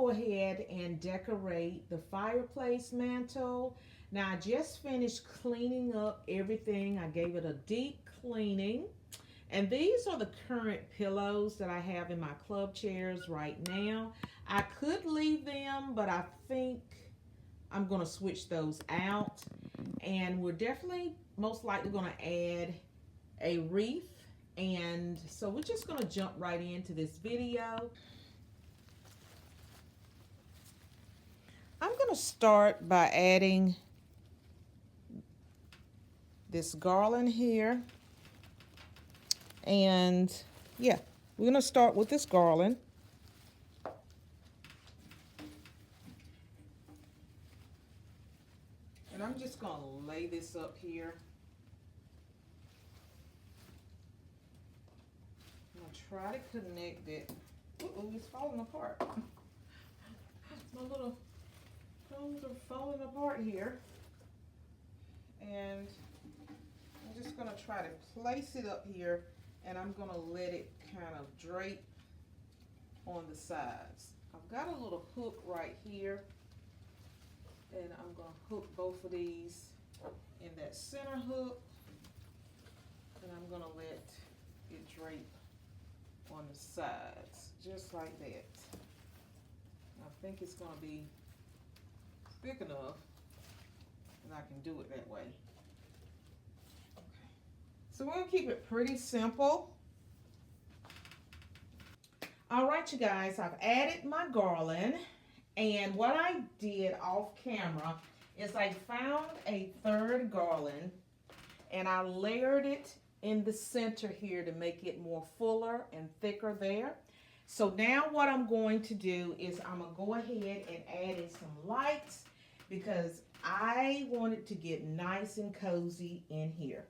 Ahead and decorate the fireplace mantle. Now I just finished cleaning up everything. I gave it a deep cleaning, and these are the current pillows that I have in my club chairs right now. I could leave them, but I think I'm going to switch those out, and we're definitely most likely going to add a wreath. And so we're just going to jump right into this video. I'm going to start by adding this garland here. And yeah, we're going to start with this garland. And I'm just going to lay this up here. I'm going to try to connect it. Uh-oh, it's falling apart. My little cones are falling apart here, and I'm just going to try to place it up here, and I'm going to let it kind of drape on the sides. I've got a little hook right here, and I'm going to hook both of these in that center hook, and I'm going to let it drape on the sides just like that. I think it's going to be thick enough and I can do it that way. Okay. So we're going to keep it pretty simple. All right, you guys, I've added my garland, and what I did off camera is I found a third garland and I layered it in the center here to make it more fuller and thicker there. So now what I'm going to do is I'm going to go ahead and add in some lights, because I want it to get nice and cozy in here.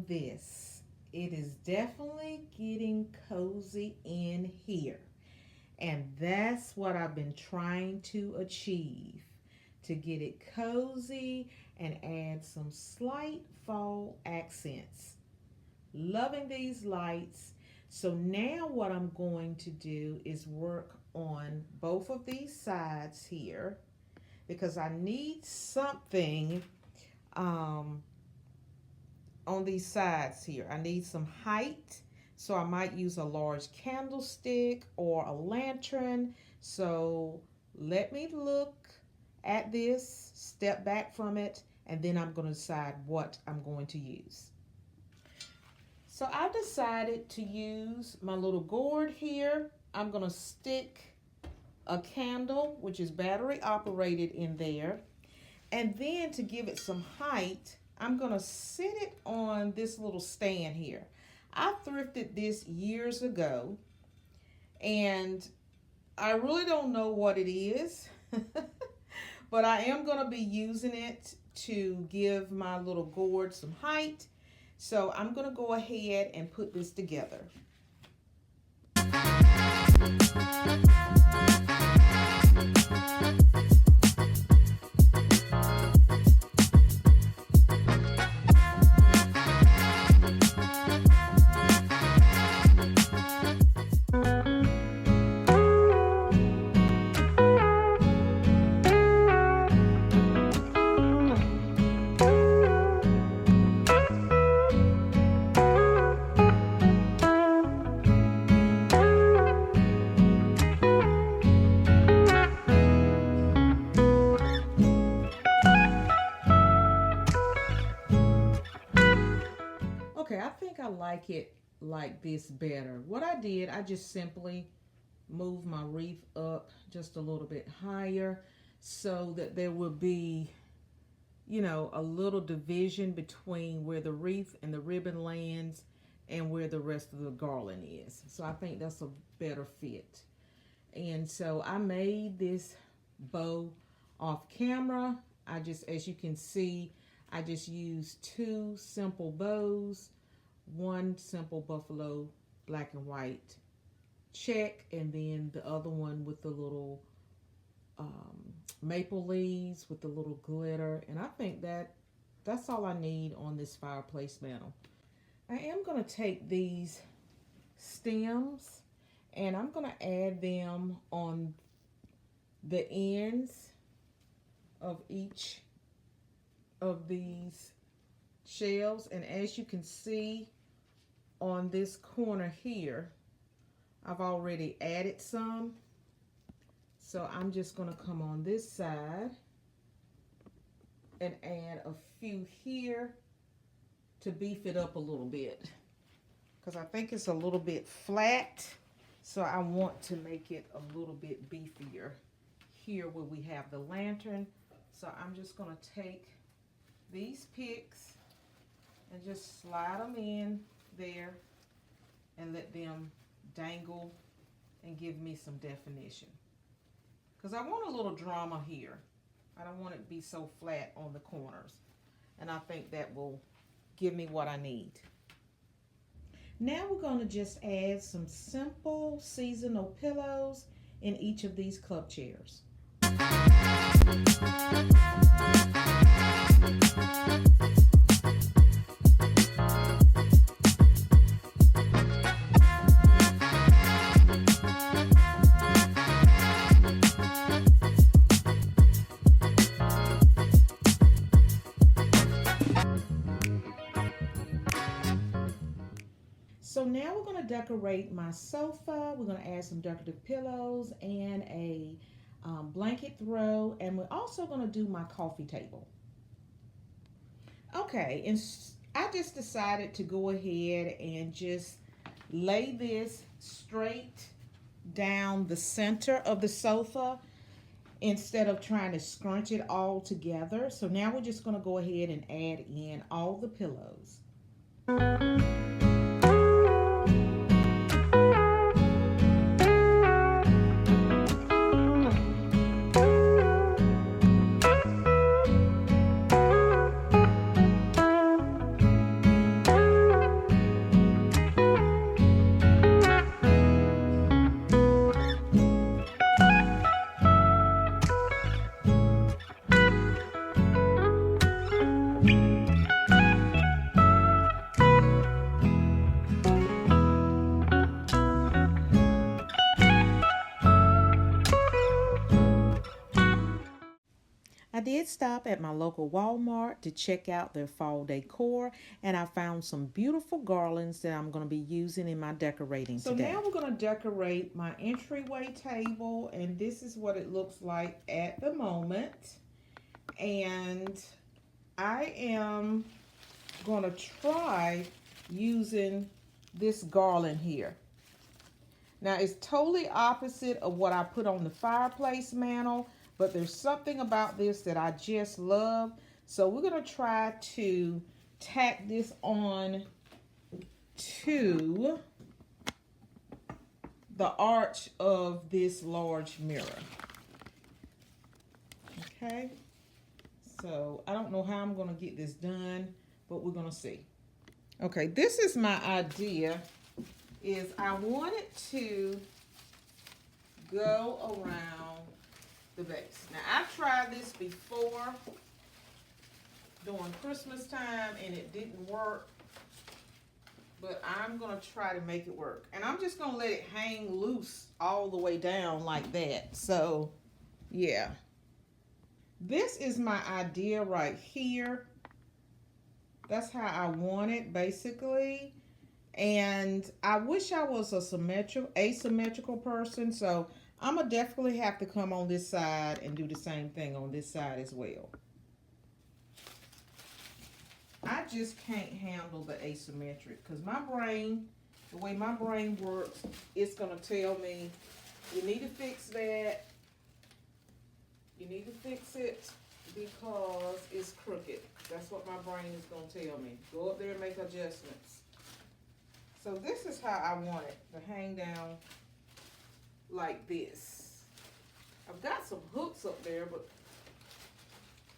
This. It is definitely getting cozy in here, and that's what I've been trying to achieve, to get it cozy and add some slight fall accents. Loving these lights. So now what I'm going to do is work on both of these sides here, because I need something on these sides here. I need some height, so I might use a large candlestick or a lantern. So let me look at this, step back from it, and then I'm going to decide what I'm going to use. So I've decided to use my little gourd here. I'm going to stick a candle, which is battery operated, in there. And then to give it some height, I'm going to sit it on this little stand here. I thrifted this years ago, and I really don't know what it is, but I am going to be using it to give my little gourd some height. So I'm going to go ahead and put this together. Okay, I think I like it like this better. What I did, I just simply moved my wreath up just a little bit higher so that there will be, you know, a little division between where the wreath and the ribbon lands and where the rest of the garland is. So I think that's a better fit. And so I made this bow off camera. I just, as you can see, I just used two simple bows, one simple buffalo black and white check, and then the other one with the little maple leaves with the little glitter. And I think that's all I need on this fireplace mantle. I am going to take these stems and I'm going to add them on the ends of each of these shelves. And as you can see on this corner here, I've already added some. So I'm just going to come on this side and add a few here to beef it up a little bit, because I think it's a little bit flat. So I want to make it a little bit beefier here where we have the lantern. So I'm just going to take these picks and just slide them in there and let them dangle and give me some definition. Because I want a little drama here. I don't want it to be so flat on the corners. And I think that will give me what I need. Now we're going to just add some simple seasonal pillows in each of these club chairs. So now we're going to decorate my sofa. We're going to add some decorative pillows and a blanket throw. And we're also going to do my coffee table. Okay, and I just decided to go ahead and just lay this straight down the center of the sofa instead of trying to scrunch it all together. So now we're just going to go ahead and add in all the pillows. I did stop at my local Walmart to check out their fall decor, and I found some beautiful garlands that I'm going to be using in my decorating today. So now we're going to decorate my entryway table, and this is what it looks like at the moment. And I am going to try using this garland here. Now it's totally opposite of what I put on the fireplace mantle, but there's something about this that I just love. So we're going to try to tack this on to the arch of this large mirror. Okay. So I don't know how I'm going to get this done, but we're going to see. Okay, this is my idea. Is I wanted to go around the base. Now, I've tried this before during Christmas time and it didn't work, but I'm going to try to make it work. And I'm just going to let it hang loose all the way down like that. So, yeah. This is my idea right here. That's how I want it, basically. And I wish I was a asymmetrical person, so I'm going to definitely have to come on this side and do the same thing on this side as well. I just can't handle the asymmetric because my brain, the way my brain works, it's going to tell me you need to fix that. You need to fix it because it's crooked. That's what my brain is going to tell me. Go up there and make adjustments. So this is how I want it to hang down like this. I've got some hooks up there, but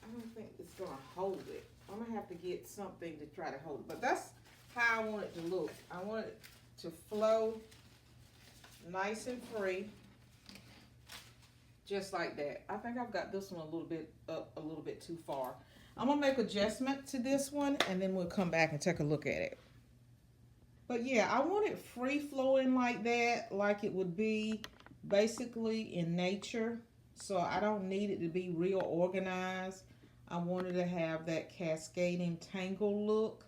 I don't think it's going to hold it. I'm going to have to get something to try to hold it. But that's how I want it to look. I want it to flow nice and free. Just like that. I think I've got this one a little bit up, a little bit too far. I'm going to make adjustment to this one, and then we'll come back and take a look at it. But yeah, I want it free flowing like that, like it would be basically in nature. So I don't need it to be real organized. I wanted to have that cascading tangle look.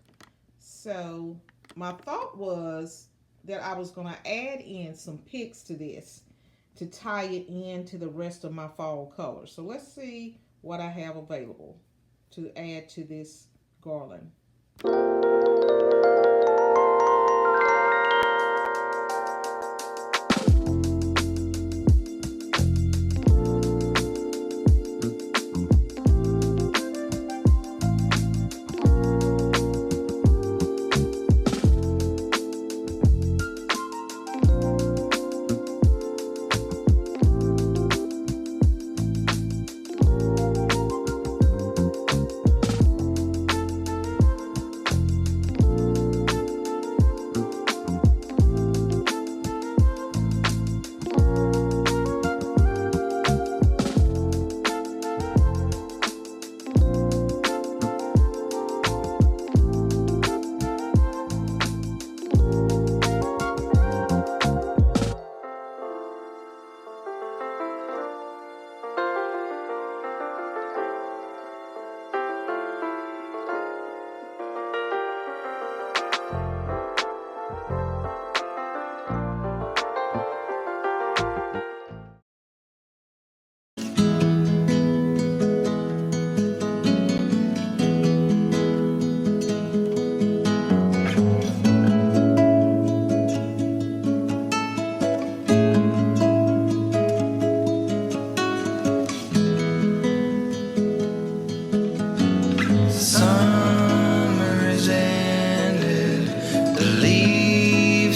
So my thought was that I was going to add in some picks to this to tie it into the rest of my fall colors. So let's see what I have available to add to this garland.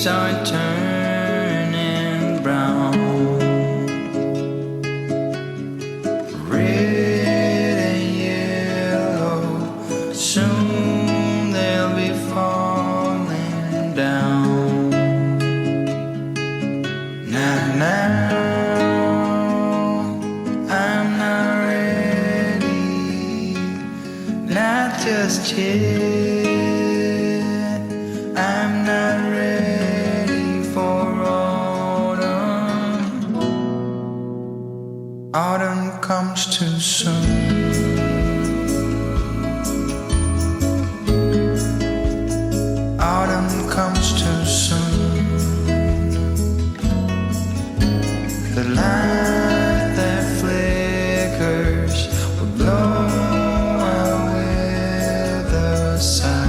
Are turning brown, red and yellow, soon they'll be falling down. Now, I'm not ready, not just yet. I'm not ready for autumn. Autumn comes too soon. Autumn comes too soon. The light that flickers will blow away the sun.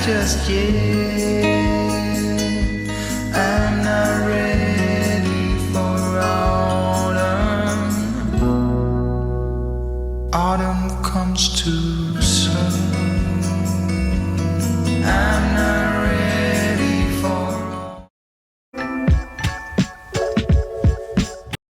Just yet, I'm not ready for autumn. Autumn comes too soon. I'm not